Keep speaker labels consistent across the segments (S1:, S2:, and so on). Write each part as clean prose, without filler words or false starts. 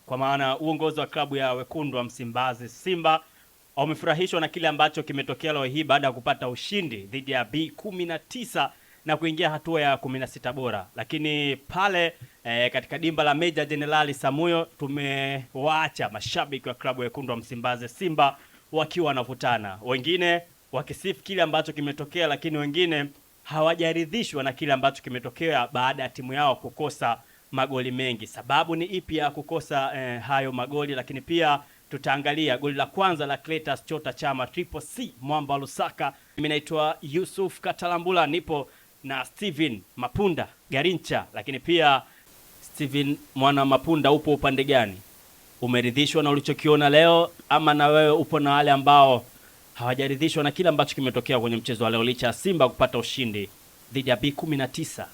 S1: kwa maana uongozi wa klabu ya wekundu wa Msimbazi Simba wamefurahishwa na kile ambacho kimetokea leo hii baada ya kupata ushindi dhidi ya B19 na kuingia hatua ya 16 bora. Lakini pale katika dimba la Meja Jenerali Samuyo tumewaacha mashabiki wa klabu ya wekundu wa Msimbazi Simba wakiwa wanavutana, wengine wakisifu kile ambacho kimetokea, lakini wengine hawajaridhishwa na kile ambacho kimetokea baada ya timu yao kukosa magoli mengi. Sababu ni ipi ya kukosa hayo magoli? Lakini pia tutaangalia goli la kwanza la Clatous Chota Chama Triple C Mwamba Lusaka. Mimi naitwa Yusuf Katalambula, nipo na Steven Mapunda Garincha. Lakini pia Steven mwana Mapunda, upo upande gani? Umeridhishwa na ulichokiona leo, ama na wewe upo na wale ambao hawajaridhishwa na kile ambacho kimetokea kwenye mchezo wa leo licha ya Simba kupata ushindi dhidi ya B19?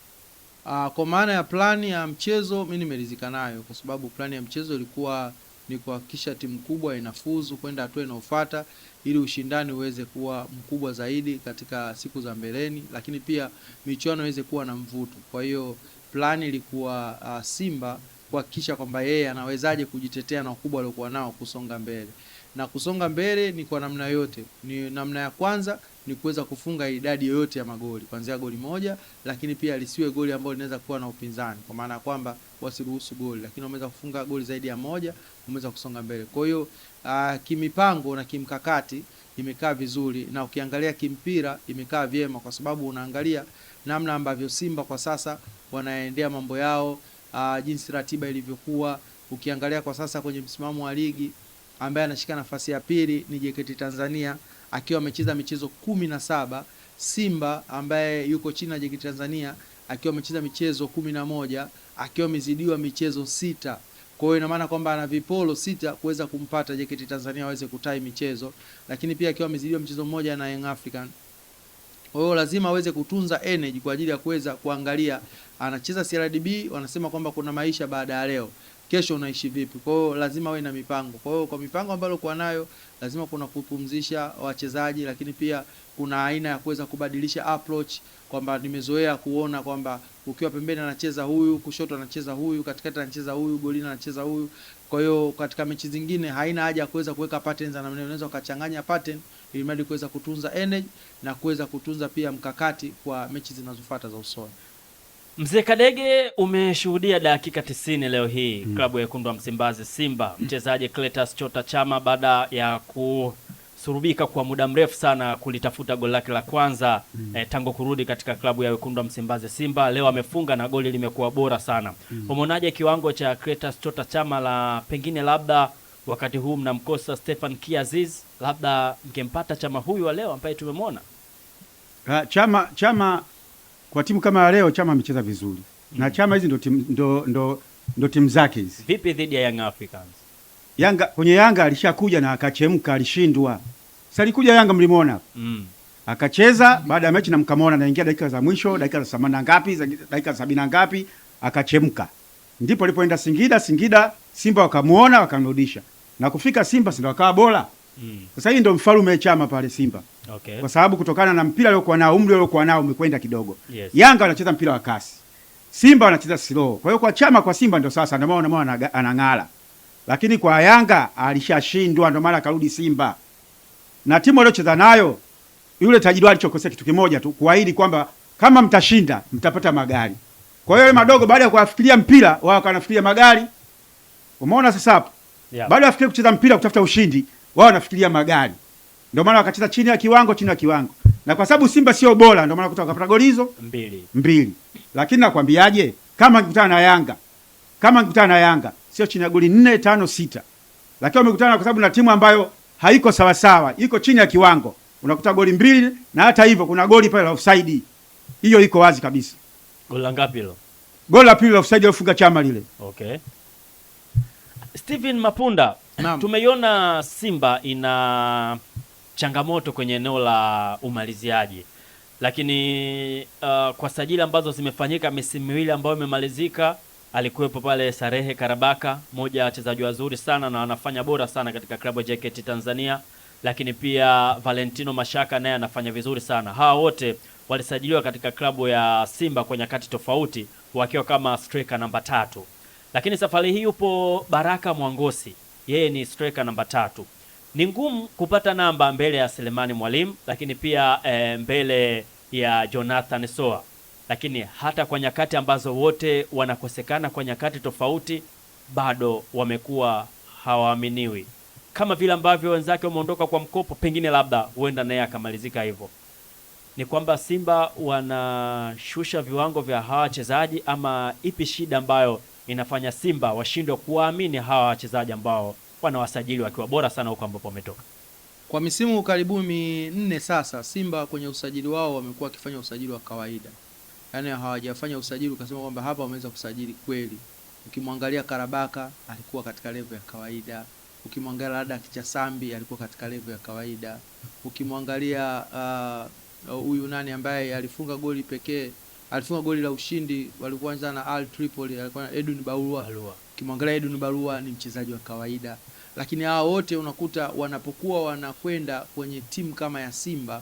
S2: Kwa maana ya plani ya mchezo mimi nimeridhika nayo, kwa sababu plani ya mchezo ilikuwa ni kuhakikisha timu kubwa inafuzu kwenda hatua inayofuata ili ushindani uweze kuwa mkubwa zaidi katika siku za mbeleni, lakini pia michuano iweze kuwa na mvuto. Kwa hiyo plani ilikuwa Simba kuhakikisha kwamba yeye anawezaje kujitetea na ukubwa aliokuwa nao kusonga mbele. Na kusonga mbele ni kwa namna yote. Ni namna ya kwanza ni kuweza kufunga idadi yoyote ya magoli, kuanzia goli moja, lakini pia lisiwe goli ambalo linaweza kuwa na upinzani, kwa maana kwamba wasiruhusu goli, lakini wameweza kufunga goli zaidi ya moja, wameweza kusonga mbele. Kwa hiyo kimipango na kimkakati imekaa vizuri, na ukiangalia kimpira imekaa vyema, kwa sababu unaangalia namna ambavyo Simba kwa sasa wanaendea mambo yao, jinsi ratiba ilivyokuwa. Ukiangalia kwa sasa kwenye msimamo wa ligi, ambaye anashika nafasi ya pili ni JKT Tanzania akiwa amecheza michezo 17. Simba ambaye yuko chini ya JKT Tanzania akiwa amecheza michezo 11, akiwa amezidiwa michezo 6. Kwa hiyo ina maana kwamba ana vipolo 6 kuweza kumpata JKT Tanzania aweze kutai michezo, lakini pia akiwa amezidiwa mchezo mmoja na Young African. Kwa hiyo lazima aweze kutunza energy kwa ajili ya kuweza kuangalia anacheza CRDB, wanasema kwamba kuna maisha baada ya leo, kesho unaishi vipi. Kwa hiyo lazima awe na mipango. Kwa hiyo kwa mipango ambayo kwa nayo lazima kuna kupumzisha wachezaji, lakini pia kuna aina ya kuweza kubadilisha approach, kwamba nimezoea kuona kwamba ukiwa pembeni anacheza huyu, kushoto anacheza huyu, katikati anacheza huyu, golini anacheza huyu. Kwa hiyo katika mechi zingine haina haja ya kuweza kuweka patterns, na unaweza ukachanganya pattern ili mradi kuweza kutunza energy na kuweza kutunza pia mkakati kwa mechi zinazofuata za usoni.
S1: Mzee Kadege, umeshuhudia dakika 90 leo hii klabu ya wekundu wa Msimbazi Simba, mchezaji Clatous Chota Chama baada ya kusurubika kwa muda mrefu sana kulitafuta goli lake la kwanza tangu kurudi katika klabu ya wekundu wa Msimbazi Simba, leo amefunga na goli limekuwa bora sana. Umeonaje kiwango cha Clatous Chota Chama? La pengine labda wakati huu mnamkosa Stefan Kiaziz, labda mkempata Chama huyu wa leo ambaye tumemwona?
S3: Chama kwa timu kama leo Chama amecheza vizuri. Na Chama hizi ndo timu zake hizi.
S1: Vipi dhidi ya Young Africans?
S3: Kwenye Yanga alishakuja na akachemka, alishindwa. Sasa alikuja Yanga mlimwona. Akacheza baada ya mechi na mkamwona anaingia dakika za mwisho, dakika za 80 ngapi, dakika za 70 ngapi, akachemka. Ndipo alipoenda Singida Simba wakamuona wakamrudisha. Na kufika Simba ndio akawa bora. Sasa hii ndio mfalume Chama pale Simba.
S1: Okay.
S3: Kwa sababu kutokana na mpira aliokuwa nao, umri aliokuwa nao umekwenda kidogo.
S1: Yes.
S3: Yanga wanacheza mpira wa kasi, Simba wanacheza slow. Kwa hiyo kwa Chama kwa Simba ndio sasa ndio maana anang'ala. Lakini kwa Yanga alishashindwa, ndio maana akarudi Simba. Na timu aliyocheza nayo yule tajiri alichokosea kitu kimoja tu, kuahidi kwamba kama mtashinda mtapata magari. Kwa hiyo madogo baada ya kuafikiria mpira wao wanafikiria magari. Umeona sasa hapo?
S1: Yeah.
S3: Baada ya kufikiria kucheza mpira kutafuta ushindi, wao wanafikiria magari. Ndio maana wakacheza chini ya kiwango. Na kwa sababu Simba sio bora, ndio maana kutoka kupata goli hizo mbili. Lakini nakwambiaje, kama ngikutana na Yanga sio chini ya goli 4, 5, 6. Lakini wamekutana kwa sababu na timu ambayo haiko sawa sawa, iko chini ya kiwango. Unakuta goli 2, na hata hivyo kuna goli pale la offside. Hiyo iko wazi kabisa.
S1: Goli la ngapi hilo?
S3: Goli la pili la offside alifunga Chama lile.
S1: Okay. Steven Mapunda, tumeiona Simba ina changamoto kwenye eneo la umaliziaji, lakini kwa sajili ambazo zimefanyika misimu miwili ambayo imemalizika, alikuwepo pale Sarehe Karabaka, moja ya wachezaji wazuri sana na anafanya bora sana katika klabu ya JKT Tanzania, lakini pia Valentino Mashaka naye anafanya vizuri sana. Hawa wote walisajiliwa katika klabu ya Simba kwa nyakati tofauti wakiwa kama striker namba 3. Lakini safari hii yupo Baraka Mwangosi, yeye ni striker namba 3. Ni ngumu kupata namba mbele ya Selemani Mwalimu, lakini pia mbele ya Jonathan Soa. Lakini hata kwa nyakati ambazo wote wanakosekana kwa nyakati tofauti, bado wamekuwa hawaaminiwi, kama vile ambavyo wenzake wameondoka kwa mkopo, pengine labda huenda naye akamalizika hivyo. Ni kwamba Simba wanashusha viwango vya hawa wachezaji, ama ipi shida ambayo inafanya Simba washindwe kuwaamini hawa wachezaji ambao wanawasajili wakiwa bora sana huko ambapo wametoka?
S2: Kwa misimu karibu minne sasa, Simba kwenye usajili wao wamekuwa wakifanya usajili wa kawaida, yaani hawajafanya usajili ukasema kwamba hapa wameweza kusajili kweli. Ukimwangalia Karabaka alikuwa katika level ya kawaida, ukimwangalia Lada Kichasambi alikuwa katika level ya kawaida, ukimwangalia huyu nani ambaye alifunga goli pekee, alifunga goli la ushindi walikuanza na Al Tripoli, alikuwa Edun Barua. Ukimwangalia Edun Barua ni mchezaji wa kawaida. Lakini hao wote unakuta wanapokuwa wanakwenda kwenye timu kama ya Simba,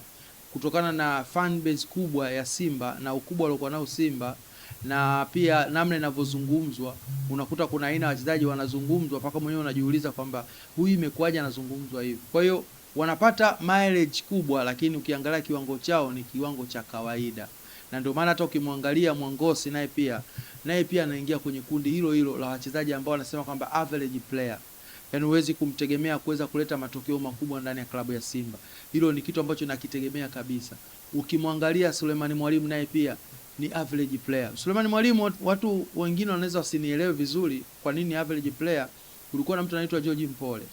S2: kutokana na fan base kubwa ya Simba na ukubwa aliokuwa nao Simba, na pia namna inavyozungumzwa, unakuta kuna aina wachezaji wanazungumzwa mpaka mwenyewe unajiuliza kwamba huyu imekuwaje anazungumzwa hivi. Kwa hiyo wanapata mileage kubwa, lakini ukiangalia kiwango chao ni kiwango cha kawaida. Na ndio maana hata ukimwangalia Mwangosi naye pia anaingia kwenye kundi hilo hilo la wachezaji ambao wanasema kwamba average player. Yaani huwezi kumtegemea kuweza kuleta matokeo makubwa ndani ya klabu ya Simba. Hilo ni kitu ambacho nakitegemea kabisa. Ukimwangalia Sulemani Mwalimu naye pia ni average player. Sulemani Mwalimu, watu wengine wanaweza wasinielewe vizuri kwa nini average player. Kulikuwa na mtu anaitwa George Mpole.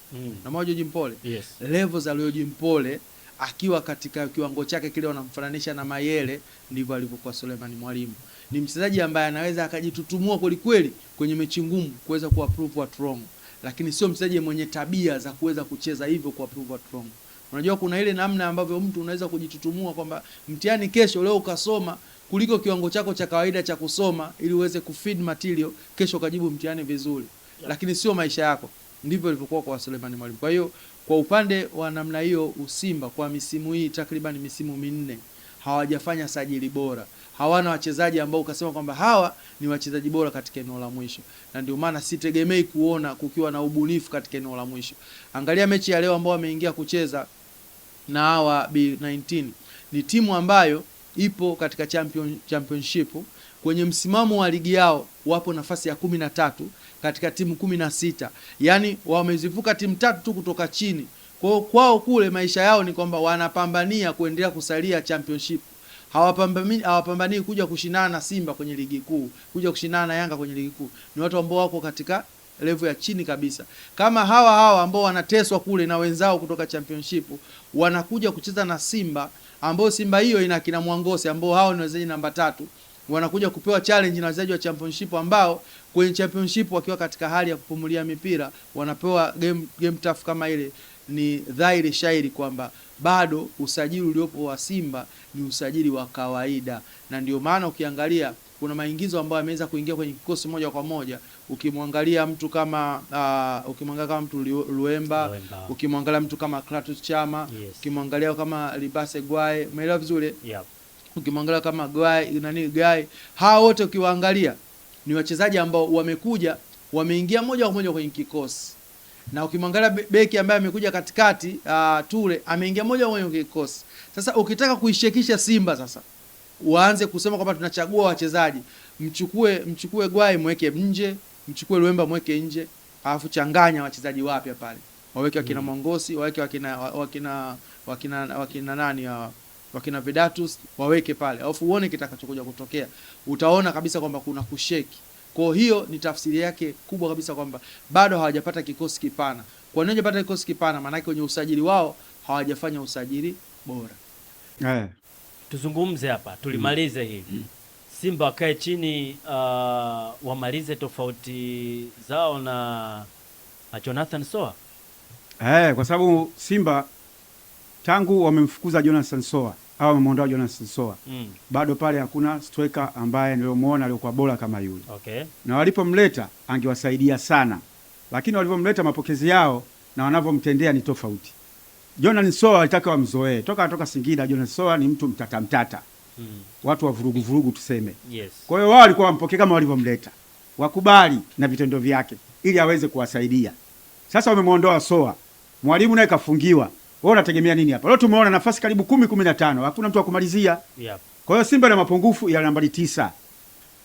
S2: Na mmoja George Mpole.
S1: Yes.
S2: Levels za George Mpole akiwa katika kiwango chake kile wanamfananisha na Mayele, ndivyo alivyokuwa Sulemani Mwalimu. Ni mchezaji ambaye anaweza akajitutumua kweli kweli kwenye mechi ngumu kuweza kuapprove what wrong. Lakini sio mchezaji mwenye tabia za kuweza kucheza hivyo kwa prove what wrong. Unajua kuna ile namna ambavyo mtu unaweza kujitutumua kwamba mtihani kesho, leo ukasoma kuliko kiwango chako cha kawaida cha kusoma ili uweze kufeed material, kesho ukajibu mtihani vizuri. Lakini sio maisha yako. Ndivyo ilivyokuwa kwa Sulemani Mwalimu. Kwa hiyo kwa upande wa namna hiyo, Simba kwa misimu hii takriban misimu minne hawajafanya sajili bora. Hawana wachezaji ambao ukasema kwamba hawa ni wachezaji bora katika eneo la mwisho. Na ndio maana sitegemei kuona kukiwa na ubunifu katika eneo la mwisho. Angalia mechi ya leo ambao wameingia kucheza na hawa B19. Ni timu ambayo ipo katika championship. Kwenye msimamo wa ligi yao wapo nafasi ya 13 katika timu 16. Yaani wamezivuka timu 3 tu kutoka chini. Kwao kule maisha yao ni kwamba wanapambania kuendelea kusalia championship. Hawapambanii kuja kushindana na Simba kwenye ligi kuu, kuja kushindana na Yanga kwenye ligi kuu. Ni watu ambao wako katika level ya chini kabisa. Kama hawa ambao wanateswa kule na wenzao kutoka championship wanakuja kucheza na Simba, ambao Simba hiyo ina kina Mwangosi ambao hao ni wachezaji namba 3, wanakuja kupewa challenge na wachezaji wa championship ambao kwenye championship wakiwa katika hali ya kupumulia mipira wanapewa game tough kama ile. Ni dhahiri shairi kwamba bado usajili uliopo wa Simba ni usajili wa kawaida. Na ndio maana ukiangalia kuna maingizo ambayo ameweza kuingia kwenye kikosi moja kwa moja. Ukimwangalia mtu kama Luemba, ukimwangalia mtu kama Kratos Chama, yes. Ukimwangalia kama Libase Gwae, umeelewa vizuri? Yep. Ukimwangalia kama Gwae, hao wote ukiwaangalia ni wachezaji ambao wamekuja wameingia moja kwa moja kwenye kikosi. Na ukimwangalia beki ambaye amekuja katikati Ture ameingia moja kwa moja kwenye kikosi. Sasa ukitaka kuishekisha Simba sasa uanze kusema kwamba tunachagua wachezaji, mchukue Gwae mweke nje, mchukue Luemba mweke nje, alafu changanya wachezaji wapya pale. Waweke wakina Mongosi, waweke wakina nani wakina Vedatus waweke pale. Alafu uone kitakachokuja kutokea. Utaona kabisa kwamba kuna kusheki. Kwa hiyo ni tafsiri yake kubwa kabisa kwamba bado hawajapata kikosi kipana. Kwa nini hawajapata kikosi kipana? Maana kwenye usajili wao hawajafanya usajili bora.
S1: Tuzungumze hapa, tulimalize hili. Simba wakae chini wamalize tofauti zao na Jonathan Soa.
S3: Kwa sababu Simba tangu wamemfukuza Jonathan Soa au wameondoa Jonathan Soa, bado pale hakuna striker ambaye niliomuona alikuwa bora kama yule.
S1: Okay.
S3: Na walipomleta angewasaidia sana. Lakini walipomleta mapokezi yao na wanavyomtendea ni tofauti. Jonathan Soa walitaka wamzoee. Toka Singida, Jonathan Soa ni mtu mtata. Watu wa vurugu tuseme.
S1: Yes.
S3: Kwa hiyo wao walikuwa wampokea kama walivyomleta. wakubali na vitendo vyake ili aweze kuwasaidia. Sasa wamemuondoa Soa, mwalimu naye kafungiwa. Wewe unategemea nini hapa? Leo tumeona nafasi karibu 10-15, hakuna mtu wa kumalizia.
S1: Yep.
S3: Kwa hiyo Simba na mapungufu ya nambari 9.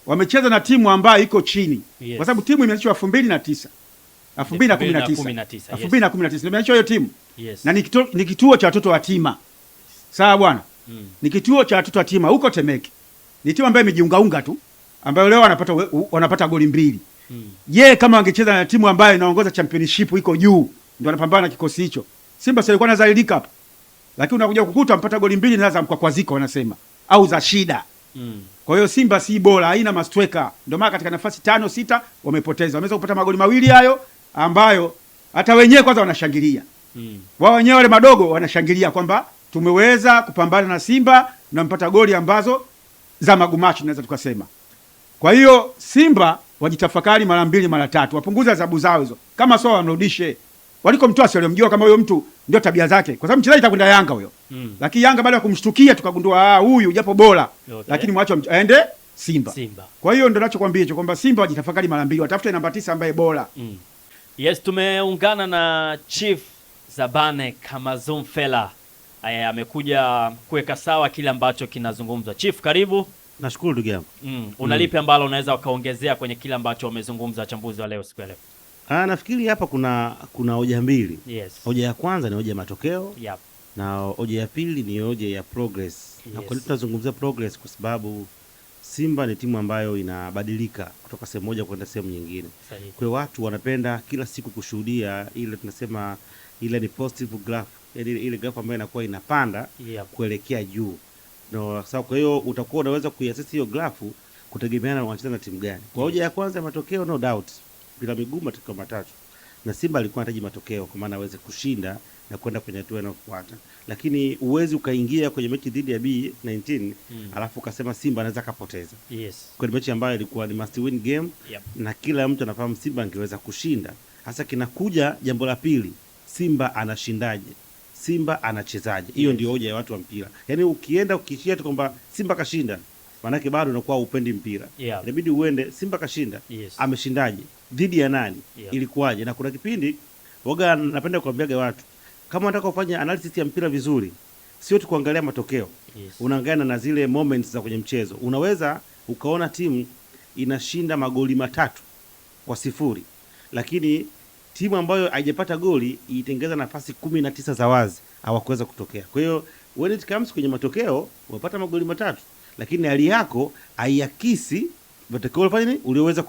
S3: Wamecheza na timu ambayo iko chini.
S1: Yes.
S3: Kwa sababu timu imeanzishwa 2009. 2019. 2019 imeanzishwa hiyo timu.
S1: Yes.
S3: Na ni kituo cha watoto yatima. Sawa bwana? Ni kituo cha watoto yatima huko Temeke. Ni timu ambayo imejiungaunga tu, ambayo leo wanapata goli 2. Je, kama wangecheza na timu ambayo inaongoza championship iko juu, ndio wanapambana na kikosi hicho, Simba sio ilikuwa inazalilika hapa. Lakini unakuja kukuta mpata goli 2 na za mkwakwaziko wanasema, au za shida. Kwa hiyo Simba si bora, haina mastweka. Ndio maana katika nafasi 5-6 wamepoteza. Wameweza kupata magoli 2 hayo ambayo hata wenyewe kwanza wanashangilia. Wao wenyewe wale madogo wanashangilia kwamba tumeweza kupambana na Simba na mpata goli ambazo za magumashi tunaweza tukasema. Kwa hiyo Simba wajitafakari mara 2 mara 3, wapunguze adhabu zao hizo. Kama Soa wamrudishe. Walikomtoa sio mjua kama huyo mtu ndio tabia zake. Kwa sababu mchezaji itakwenda Yanga huyo. Lakini Yanga baada ya kumshtukia tukagundua huyu japo bora. Okay. Lakini mwacho aende Simba. Kwa hiyo ndio ninachokwambia hicho kwamba Simba wajitafakari mara 2, watafute namba 9 ambaye bora.
S1: Yes, tumeungana na Chief Zabane Kamazumfela. Amekuja kuweka sawa kile ambacho kinazungumzwa. Chief, karibu.
S4: Nashukuru ndugu yangu.
S1: Unalipi ambalo unaweza ukaongezea kwenye kile ambacho wamezungumza wachambuzi wa leo siku ya leo?
S4: Nafikiri hapa kuna hoja mbili.
S1: Yes.
S4: Hoja ya kwanza ni hoja ya matokeo.
S1: Yep.
S4: Na hoja ya pili ni hoja ya progress. Yes. Na kwa nini tunazungumzia progress? Kwa sababu Simba ni timu ambayo inabadilika kutoka sehemu moja kwenda sehemu nyingine.
S1: Sahihi.
S4: Kwa watu wanapenda kila siku kushuhudia ile tunasema ile ni positive graph. Ile graph ambayo inakuwa inapanda. Yep. Kuelekea juu. No, sawa. Kwa hiyo utakuwa unaweza kuiassess hiyo graph kutegemeana na wanacheza na timu gani. Kwa hoja ya kwanza ya matokeo, no doubt bila miguu matokeo matatu, na Simba alikuwa anahitaji matokeo kwa maana aweze kushinda na kwenda kwenye hatua inayofuata. Lakini uwezi ukaingia kwenye mechi dhidi ya B19 alafu ukasema Simba anaweza kapoteza.
S1: Yes.
S4: Kwa mechi ambayo ilikuwa ni must win game.
S1: Yep.
S4: Na kila mtu anafahamu Simba angeweza kushinda. Hasa kinakuja jambo la pili, Simba anashindaje? Simba anachezaje? Hiyo ndio hoja ya watu wa mpira. Yaani ukienda ukishia tu kwamba Simba kashinda, maana yake bado unakuwa upendi mpira. Inabidi uende Simba kashinda.
S1: Yes.
S4: Ameshindaje? Dhidi ya nani? Ilikuwaje? Na kuna kipindi waga napenda kuambiaga watu, kama unataka kufanya analysis ya mpira vizuri, sio tu kuangalia matokeo. Yes. Unaangalia na zile moments za kwenye mchezo. Unaweza ukaona timu inashinda magoli 3-0, lakini timu ambayo haijapata goli itengeza nafasi 19 za wazi hawakuweza kutokea. Kwa hiyo when it comes kwenye matokeo, unapata magoli 3, lakini hali yako haiakisi matokeo ulifanya nini ulioweza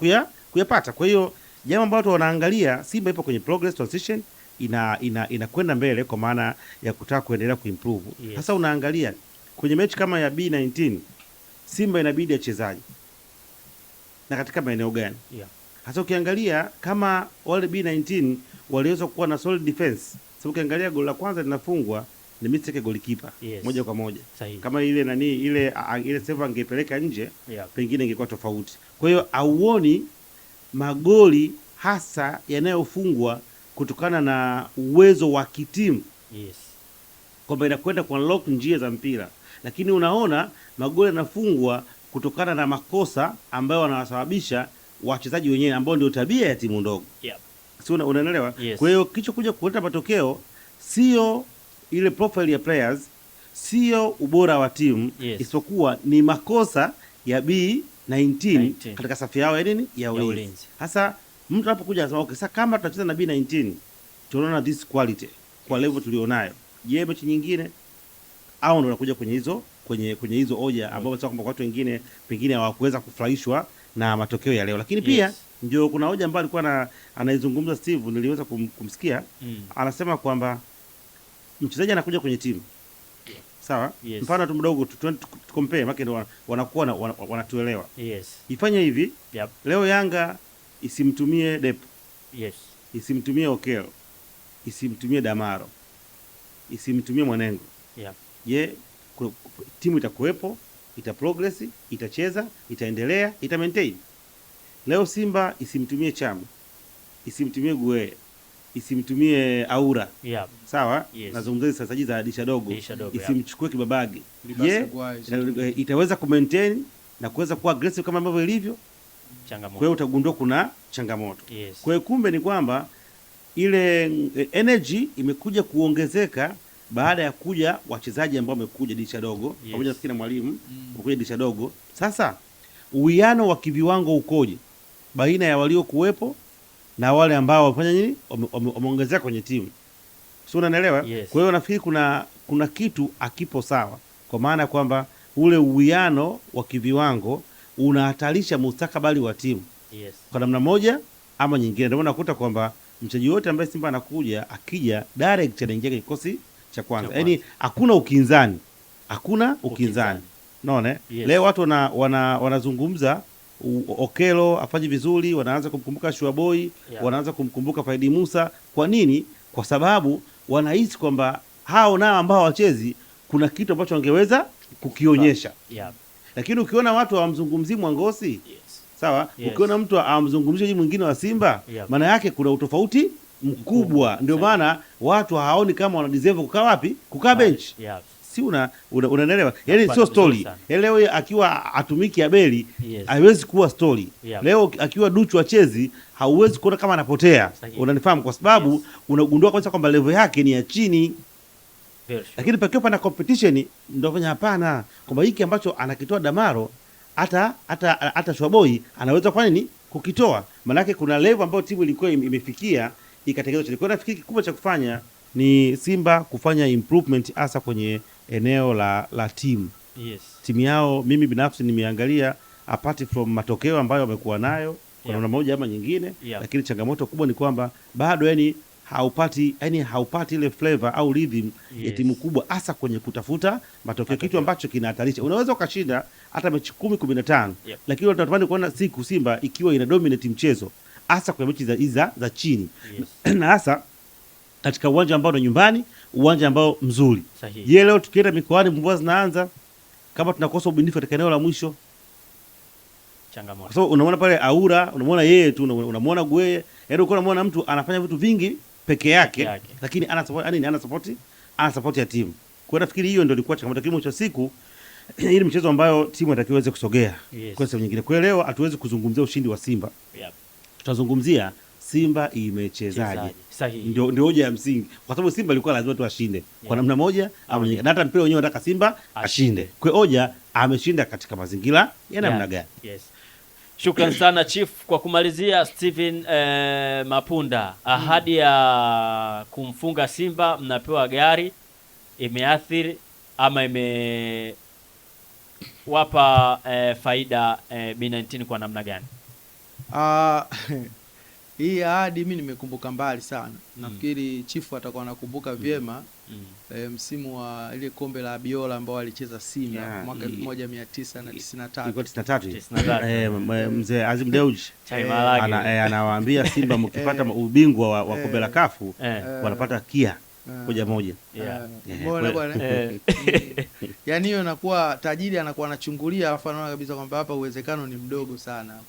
S4: kuyapata. Kwa hiyo jambo ambalo watu wanaangalia, Simba ipo kwenye progress transition, inakwenda mbele kwa maana ya kutaka kuendelea kuimprove. Sasa unaangalia kwenye mechi kama ya B19, Simba inabidi achezaje na katika maeneo gani? Hasa ukiangalia kama wale B19 waliweza kuwa na solid defense. Sasa ukiangalia goli la kwanza linafungwa ni mistake goalkeeper.
S1: Yes.
S4: Moja kwa moja.
S1: Sahihi. Kama
S4: kama ile save angepeleka nje, pengine ingekuwa tofauti. Kwa hiyo auoni magoli hasa yanayofungwa kutokana na uwezo wa kitimu.
S1: Yes.
S4: Kwamba inakwenda ku unlock njia za mpira. Lakini unaona magoli yanafungwa kutokana na makosa ambayo wanawasababisha wachezaji wenyewe ambao ndio tabia ya timu ndogo. Si unaelewa?
S1: Yes.
S4: Kwa hiyo kichokuja kuleta matokeo sio ile profile ya players, sio ubora wa timu. Yes. Isipokuwa ni makosa ya B19 katika safu yao ya nini? Ya ulinzi. Sasa mtu anapokuja anasema okay, sasa kama tunacheza na B19 tunaona this quality kwa level tulionayo, je, mechi nyingine au ndo unakuja kwenye hizo hoja ambapo sasa kwamba watu wengine pengine hawakuweza kufurahishwa na matokeo ya leo. Lakini pia ndio kuna hoja ambayo alikuwa anaizungumza Steve, niliweza kumsikia. Anasema kwamba mchezaji anakuja kwenye timu. Sawa? Yes. Mfano tu mdogo tukompare maki ndio wanakuwa wanatuelewa.
S1: Yes.
S4: Ifanye hivi.
S1: Yep.
S4: Leo Yanga isimtumie Dep.
S1: Yes.
S4: Isimtumie Okelo. Isimtumie Damaro. Isimtumie Mwanengo.
S1: Yep.
S4: Je, timu itakuwepo, ita progress, itacheza, itaendelea, ita maintain. Leo Simba isimtumie Chama, isimtumie Gueye, isimtumie Aura.
S1: Yep.
S4: Sawa?
S1: Yes.
S4: Nazungumzia sasa za Disha Dogo. Isimchukue Kibabage. Je, itaweza ku maintain na kuweza kuwa aggressive kama ambavyo ilivyo?
S1: changamoto.
S4: Kwa hiyo utagundua kuna changamoto.
S1: Yes.
S4: Kwa hiyo kumbe ni kwamba ile energy imekuja kuongezeka baada ya kuja wachezaji ambao wamekuja dirisha dogo, pamoja na mwalimu wamekuja dirisha dogo. Sasa uwiano wa kiviwango ukoje baina ya walio kuwepo na wale ambao wamefanya nini, wameongezeka kwenye timu, sio? Unanielewa?
S1: Yes.
S4: Kwa hiyo nafikiri kuna kitu akipo sawa, kwa maana ya kwamba ule uwiano wa kiviwango unahatarisha mustakabali wa timu.
S1: Yes.
S4: Kwa namna moja ama nyingine. Ndio unakuta kwamba mchezaji wote ambaye Simba anakuja, akija direct anaingia kwenye kikosi cha kwanza. Yaani hakuna ukinzani. Hakuna ukinzani. Unaona? Yes. Leo watu wanazungumza Okelo afanye vizuri, wanaanza kumkumbuka Shuaboy, wanaanza kumkumbuka Faidi Musa. Kwa nini? Kwa sababu wanahisi kwamba hao nao ambao wachezi kuna kitu ambacho wangeweza kukionyesha. Lakini ukiona watu hawamzungumzii Mwangosi, sawa? Ukiona mtu amzungumzia mwingine wa Simba, maana yake kuna utofauti mkubwa. Ndio maana watu hawaoni kama wana deserve kukaa wapi? Kukaa bench. Si unaelewa? Yaani sio story. Leo akiwa atumiki Abeli, haiwezi kuwa story. Leo akiwa Duchu achezi, hauwezi kuona kama anapotea. Unanifahamu? Kwa sababu unagundua kwanza kwamba level yake ni ya chini. Lakini pakiwa pana competition ndio fanya hapana, kwamba hiki ambacho anakitoa Damaro hata Shuaboy anaweza kwa nini kukitoa. Maana yake kuna level ambayo timu ilikuwa imefikia ikatekeleza. Kwa nafikiri kikubwa cha kufanya ni Simba kufanya improvement hasa kwenye eneo la timu. Timu yao mimi binafsi nimeangalia apart from matokeo ambayo wamekuwa nayo kwa namna moja ama nyingine, lakini changamoto kubwa ni kwamba bado haupati ile flavor au rhythm ya timu kubwa hasa kwenye kutafuta matokeo, kitu ambacho kinahatarisha. Unaweza ukashinda hata mechi 10-15, lakini tunatamani kuona siku Simba ikiwa ina dominate mchezo hasa kwa mechi za chini. Na hasa katika uwanja ambao ni nyumbani, uwanja ambao mzuri. Je, leo tukienda mikoani mvua zinaanza, kama tunakosa ubunifu katika eneo la mwisho,
S1: changamoto.
S4: So unaona pale Aura, unamuona yeye tu, unamuona Gweye, yaani uko unamuona mtu anafanya vitu vingi peke yake, lakini ana support ya timu. Kwa nafikiri hiyo ndio ilikuwa changamoto kilimo cha siku. Hii ni mchezo ambayo timu inatakiwa iweze kusogea kwa sababu nyingine. Kwa leo hatuwezi kuzungumzia ushindi wa Simba. Tutazungumzia Simba imechezaje. Ndio hoja ya msingi. Kwa sababu Simba ilikuwa lazima tu ashinde kwa namna moja au nyingine. Na hata mpira wenyewe unataka Simba ashinde. Kwa hoja ameshinda katika mazingira ya namna gani?
S1: Shukran sana Chief. Kwa kumalizia, Steven Mapunda, ahadi ya kumfunga Simba mnapewa gari imeathiri ama imewapa faida B19 kwa namna gani?
S2: Hii ahadi mimi nimekumbuka mbali sana. Nafikiri Chief atakuwa anakumbuka vyema msimu wa ile kombe la Abiola ambao alicheza Simba mwaka 1993.
S4: Mzee Azim Deuji anawaambia Simba mkipata ubingwa wa kombe la Kafu wanapata Kia 1-1.
S2: Mbona bwana? Yaani hiyo inakuwa tajiri anakuwa anachungulia, alafu anaona kabisa kwamba hapa uwezekano ni mdogo sana.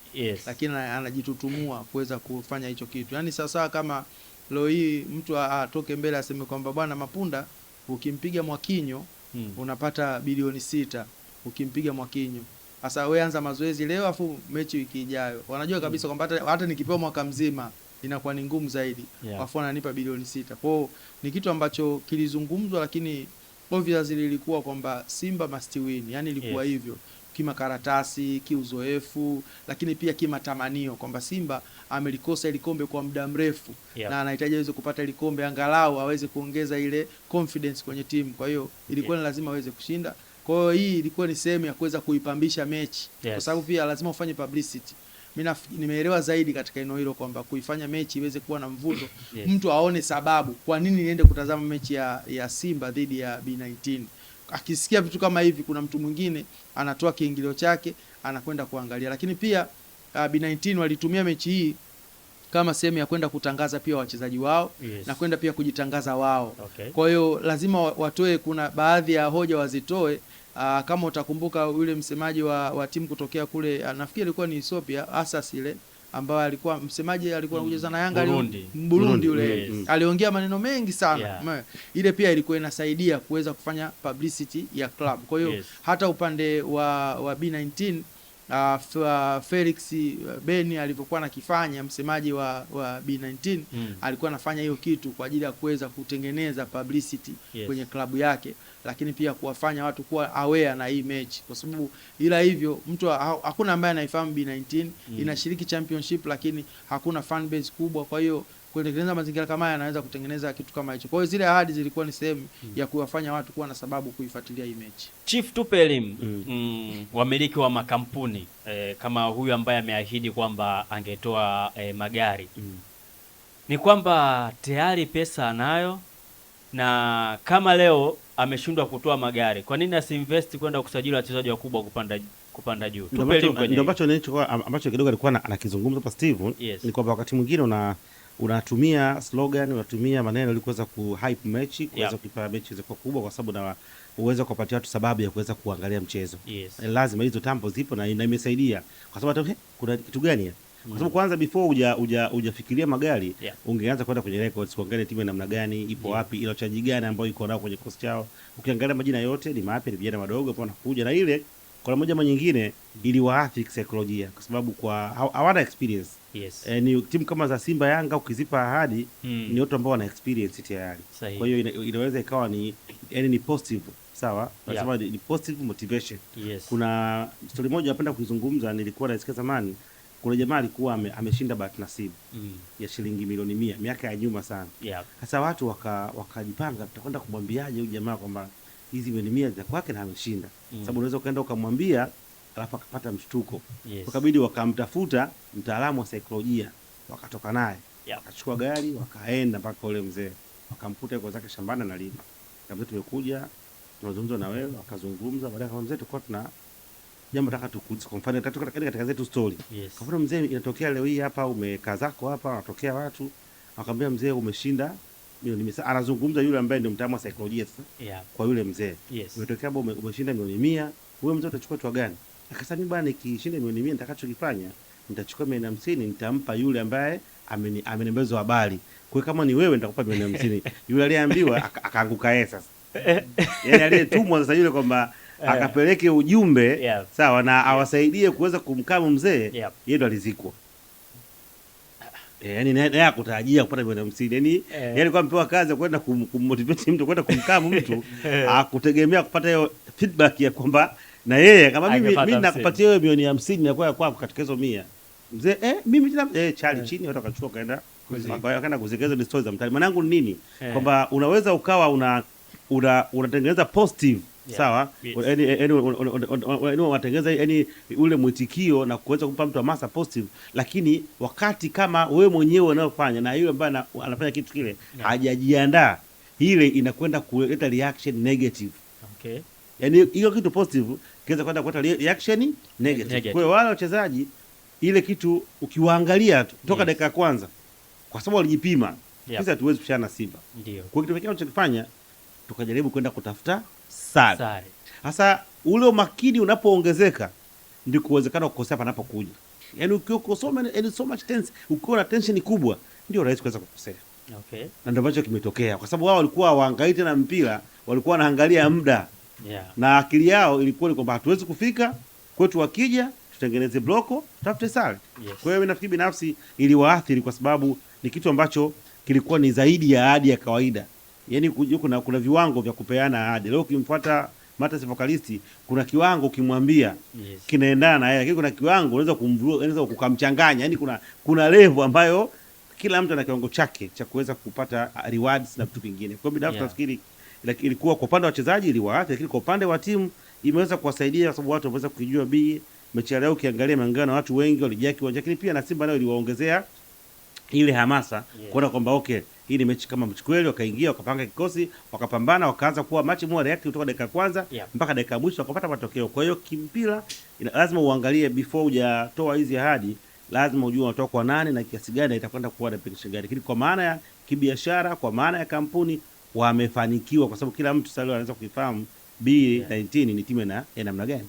S2: Lakini anajitutumua kuweza kufanya hicho kitu. Yaani sasa kama leo hii mtu atoke mbele aseme kwamba bwana Mapunda, ukimpiga Mwakinyo unapata bilioni 6, ukimpiga Mwakinyo. Sasa wewe anza mazoezi leo afu mechi wiki ijayo. Wanajua kabisa kwamba hata nikipewa mwaka mzima inakuwa ni ngumu zaidi. Afu ananipa bilioni 6. Kwa ni kitu ambacho kilizungumzwa, lakini obviously ilikuwa kwamba Simba must win. Yaani ilikuwa hivyo kima karatasi, kiuzoefu, lakini pia kima tamanio kwamba Simba amelikosa ile kombe kwa muda mrefu na anahitaji aweze kupata ile kombe angalau aweze kuongeza ile confidence kwenye timu. Kwa hiyo ilikuwa ni lazima aweze kushinda. Kwa hiyo hii ilikuwa ni sehemu ya kuweza kuipambisha mechi kwa sababu pia lazima ufanye publicity. Mimi nimeelewa zaidi katika eneo hilo kwamba kuifanya mechi iweze kuwa na mvuto, mtu aone sababu kwa nini niende kutazama mechi ya Simba dhidi ya B19. Akisikia vitu kama hivi, kuna mtu mwingine anatoa kiingilio chake anakwenda kuangalia. Lakini pia B19 walitumia mechi hii kama sehemu ya kwenda kutangaza pia wachezaji wao na kwenda pia kujitangaza wao. Kwa hiyo lazima watoe, kuna baadhi ya hoja wazitoe. Kama utakumbuka yule msemaji wa timu kutokea kule, nafikiri alikuwa ni Ethiopia, Asas ile ambaye alikuwa msemaji, alikuwa anacheza na Yanga Burundi yule, aliongea maneno mengi sana. Ile pia ilikuwa inasaidia kuweza kufanya publicity ya club. Kwa hiyo hata upande wa B19 Felix Beni alivyokuwa nakifanya, msemaji wa B19 alikuwa anafanya hiyo kitu kwa ajili ya kuweza kutengeneza publicity kwenye klabu yake, lakini pia kuwafanya watu kuwa aware na hii mechi, kwa sababu ila hivyo mtu hakuna ambaye anaifahamu B19 inashiriki championship, lakini hakuna fan base kubwa. Kwa hiyo kutengeneza mazingira kama haya anaweza kutengeneza kitu kama hicho. Kwa hiyo zile ahadi zilikuwa ni sehemu ya kuwafanya watu kuwa na sababu kuifuatilia hii mechi.
S1: Chief, tupe elimu wamiliki wa makampuni kama huyu ambaye ameahidi kwamba angetoa magari ni kwamba tayari pesa anayo, na kama leo ameshindwa kutoa magari, kwa nini asiinvest kwenda kusajili wachezaji wakubwa kupanda juu? Tupe elimu.
S4: Ndio ambacho kidogo alikuwa anakizungumza hapa Steve. Ni kwamba wakati mwingine unatumia slogan, unatumia maneno ili kuweza kuhype mechi, kuweza kuipa mechi iwe kubwa, kwa sababu na uweza kupatia watu sababu ya kuweza kuangalia mchezo. Lazima hizo tambo zipo na imesaidia, kwa sababu kuna kitu gani? Kwa sababu kwanza before hujafikiria magari, ungeanza kwenda kwenye records, kuangalia timu namna gani ipo wapi, ile wachezaji gani ambao iko nao kwenye cost chao. Ukiangalia majina yote ni mapya, ni vijana wadogo ambao wanakuja, na ile kwa moja ama nyingine iliwaathiri kisaikolojia, kwa sababu hawana experience. Ni timu kama za Simba, Yanga, ukizipa ahadi ni watu ambao wana experience tayari. Kwa hiyo inaweza ikawa ni positive, sawa? Nasema ni positive motivation. Kuna story moja napenda kuizungumza, nilikuwa naisikia zamani. Kuna jamaa alikuwa ameshinda bahati nasibu ya shilingi milioni 100 miaka ya nyuma sana. Sasa watu wakajipanga, tutakwenda kumwambiaje huyu jamaa kwamba hizi milioni 100 za kwake na ameshinda. Sababu unaweza ukaenda ukamwambia alafu akapata mshtuko. Wakabidi wakamtafuta mtaalamu wa saikolojia, wakatoka naye, wakachukua gari, wakaenda mpaka ule mzee, wakamkuta yuko zake shambani analima. Kabla tumekuja tunazungumza na wewe, akazungumza. Baadaye kama mzee, tulikuwa tuna jambo nataka tukuulize, kwa mfano katika zetu story. Kwa mfano mzee, inatokea leo hii hapa umekaa zako hapa, wanatokea watu, akamwambia mzee umeshinda milioni 100. Anazungumza yule ambaye ndio mtaalamu wa saikolojia sasa. Kwa yule mzee, umetokea hapo umeshinda milioni 100, wewe mzee utachukua hatua gani? Akasema mimi bwana, nikishinda milioni 100 nitakachokifanya nitachukua milioni 50 nitampa yule ambaye amenembezwa habari. Kwa kama ni wewe nitakupa milioni 50. Yule aliyeambiwa akaanguka yeye sasa. Yaani aliyetumwa sasa yule kwamba akapeleke ujumbe, sawa, na awasaidie kuweza kumkama mzee, yeye ndo alizikwa. Yaani naye akutarajia kupata milioni 50. Yaani kwa mpewa kazi ya kwenda kummotivate mtu, kwenda kumkama mtu, akutegemea kupata hiyo feedback ya kwamba na yeye kama mimi nakupatia wewe milioni 50 na kwa kwako katika hizo 100. Mzee mimi chali chini, watu wakachukua kaenda kuzikeza stories za mtaani. Manangu ni nini? Kwamba unaweza ukawa unatengeneza positive, sawa? Yaani unatengeneza ule mwitikio na kuweza kumpa mtu hamasa positive, lakini wakati kama wewe mwenyewe unayofanya na yule ambaye anafanya kitu kile hajajiandaa, ile inakwenda kuleta reaction negative. Yaani hiyo kitu positive kiweza kwenda kuleta reaction negative. Kwa hiyo wale wachezaji, ile kitu ukiwaangalia toka dakika ya kwanza, kwa sababu walijipima, sisi hatuwezi kushana na Simba. Kwa kitu pekee tunachokifanya, tukajaribu kwenda kutafuta sare. Sasa ule umakini unapoongezeka ndio kuwezekana kukosea panapokuja. Yaani ukiwa so much tense, ukiwa na tension kubwa, ndio rahisi kuweza kukosea. Na ndio ambacho kimetokea, kwa sababu wao walikuwa waangalie na mpira, walikuwa wanaangalia muda. Na akili yao ilikuwa ni kwamba hatuwezi kufika kwetu, wakija tutengeneze bloko, tutafute sare. Kwa hiyo mimi nafikiri binafsi iliwaathiri, kwa sababu ni kitu ambacho kilikuwa ni zaidi ya ahadi ya kawaida. Yaani kuna viwango vya kupeana ahadi. Leo ukimfuata Mathias Focalist, kuna kiwango ukimwambia kinaendana na yeye, lakini kuna kiwango unaweza kukamchanganya. Yaani kuna level ambayo kila mtu ana kiwango chake cha kuweza kupata rewards na vitu vingine. Kwa hiyo binafsi nafikiri ilikuwa kwa upande wa wachezaji iliwaathiri, lakini kwa upande wa timu imeweza kuwasaidia, kwa sababu watu wameweza kujua mechi ya leo. Ukiangalia Mangana na watu wengi walijaa kiwanja, lakini pia na Simba nayo iliwaongezea ile hamasa kuona kwamba hii ni mechi kama mechi kweli. Wakaingia, wakapanga kikosi, wakapambana, wakaanza kuwa match more reactive kutoka dakika ya kwanza mpaka dakika ya mwisho, wakapata matokeo. Kwa hiyo kimpira lazima uangalie before hujatoa hizi ahadi, lazima ujue unatoka kwa nani na kiasi gani itakwenda kuwa na penalty gani. Lakini kwa maana ya kibiashara, kwa maana ya kampuni, wamefanikiwa, kwa sababu kila mtu sasa anaweza kuifahamu B19 ni timu na namna gani.